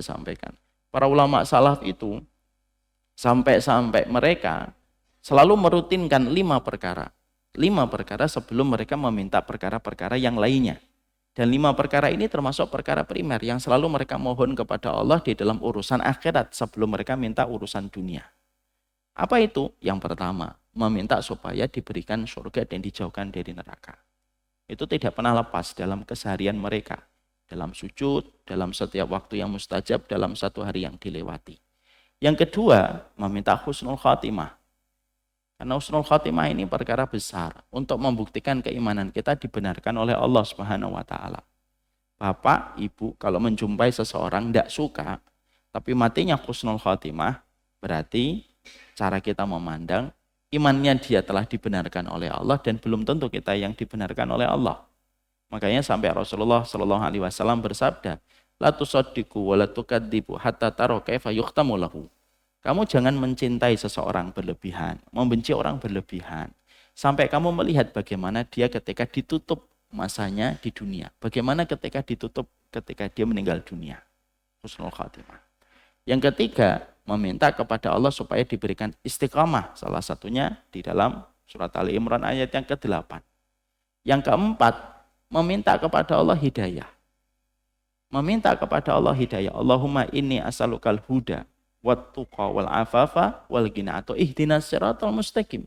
saya sampaikan. Para ulama salaf itu sampai mereka selalu merutinkan 5 perkara. 5 perkara sebelum mereka meminta perkara-perkara yang lainnya. Dan 5 perkara ini termasuk perkara primer yang selalu mereka mohon kepada Allah di dalam urusan akhirat sebelum mereka minta urusan dunia. Apa itu? Yang pertama, meminta supaya diberikan surga dan dijauhkan dari neraka. Itu tidak pernah lepas dalam keseharian mereka. Dalam sujud, dalam setiap waktu yang mustajab, dalam satu hari yang dilewati. Yang kedua, meminta husnul khatimah. Karena husnul khatimah ini perkara besar untuk membuktikan keimanan kita dibenarkan oleh Allah Subhanahu wa taala. Bapak, Ibu kalau menjumpai seseorang tidak suka tapi matinya husnul khatimah, berarti cara kita memandang imannya dia telah dibenarkan oleh Allah dan belum tentu kita yang dibenarkan oleh Allah. Makanya sampai Rasulullah sallallahu alaihi wasallam bersabda, la tusaddiqu wa la tukadzibu hatta taro kaifa yukhtamu lahu. Kamu jangan mencintai seseorang berlebihan, membenci orang berlebihan. Sampai kamu melihat bagaimana dia ketika ditutup masanya di dunia. Bagaimana ketika ditutup ketika dia meninggal dunia. Husnul khatimah. Yang ketiga, meminta kepada Allah supaya diberikan istiqamah. Salah satunya di dalam surat Ali Imran ayat yang ke-8. Yang keempat, meminta kepada Allah hidayah. Meminta kepada Allah hidayah. Allahumma inni as'alukal huda wat-tuqa wal afafa wal ghina atau ihdinas siratal mustaqim.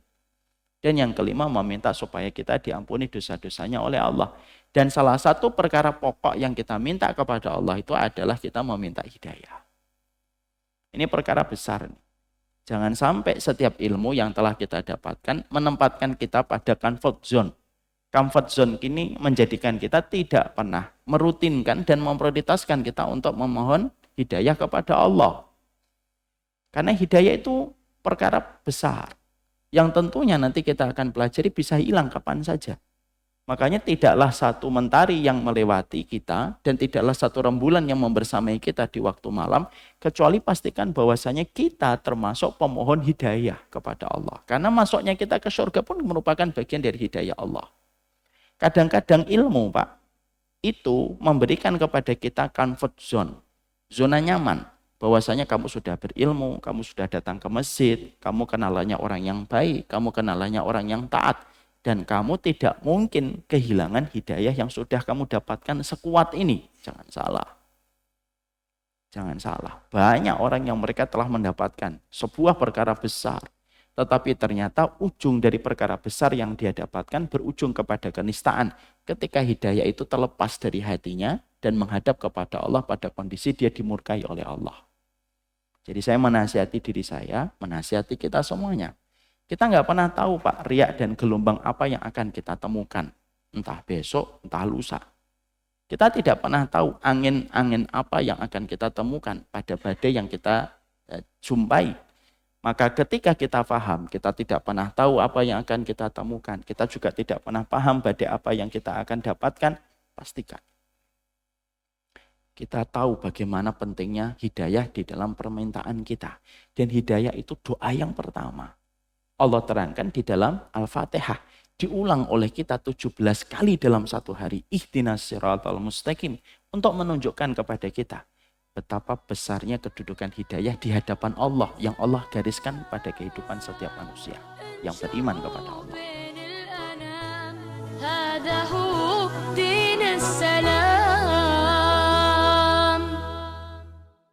Dan yang kelima meminta supaya kita diampuni dosa-dosanya oleh Allah. Dan salah satu perkara pokok yang kita minta kepada Allah itu adalah kita meminta hidayah. Ini perkara besar. Jangan sampai setiap ilmu yang telah kita dapatkan menempatkan kita pada comfort zone. Comfort zone ini menjadikan kita tidak pernah merutinkan dan memprioritaskan kita untuk memohon hidayah kepada Allah. Karena hidayah itu perkara besar. Yang tentunya nanti kita akan pelajari bisa hilang kapan saja. Makanya tidaklah satu mentari yang melewati kita dan tidaklah satu rembulan yang membersamai kita di waktu malam. Kecuali pastikan bahwasanya kita termasuk pemohon hidayah kepada Allah. Karena masuknya kita ke surga pun merupakan bagian dari hidayah Allah. Kadang-kadang ilmu Pak, itu memberikan kepada kita comfort zone. Zona nyaman. Bahwasanya kamu sudah berilmu, kamu sudah datang ke masjid, kamu kenalannya orang yang baik, kamu kenalannya orang yang taat. Dan kamu tidak mungkin kehilangan hidayah yang sudah kamu dapatkan sekuat ini. Jangan salah. Jangan salah. Banyak orang yang mereka telah mendapatkan sebuah perkara besar. Tetapi ternyata ujung dari perkara besar yang dia dapatkan berujung kepada kenistaan. Ketika hidayah itu terlepas dari hatinya dan menghadap kepada Allah pada kondisi dia dimurkai oleh Allah. Jadi saya menasihati diri saya, menasihati kita semuanya. Kita nggak pernah tahu Pak, riak dan gelombang apa yang akan kita temukan. Entah besok, entah lusa. Kita tidak pernah tahu angin-angin apa yang akan kita temukan pada badai yang kita jumpai. Maka ketika kita paham, kita tidak pernah tahu apa yang akan kita temukan. Kita juga tidak pernah paham badai apa yang kita akan dapatkan. Pastikan. Kita tahu bagaimana pentingnya hidayah di dalam permintaan kita. Dan hidayah itu doa yang pertama. Allah terangkan di dalam Al-Fatihah. Diulang oleh kita 17 kali dalam satu hari. Ihdinas siratal mustaqim. Untuk menunjukkan kepada kita betapa besarnya kedudukan hidayah di hadapan Allah. Yang Allah gariskan pada kehidupan setiap manusia yang beriman kepada Allah.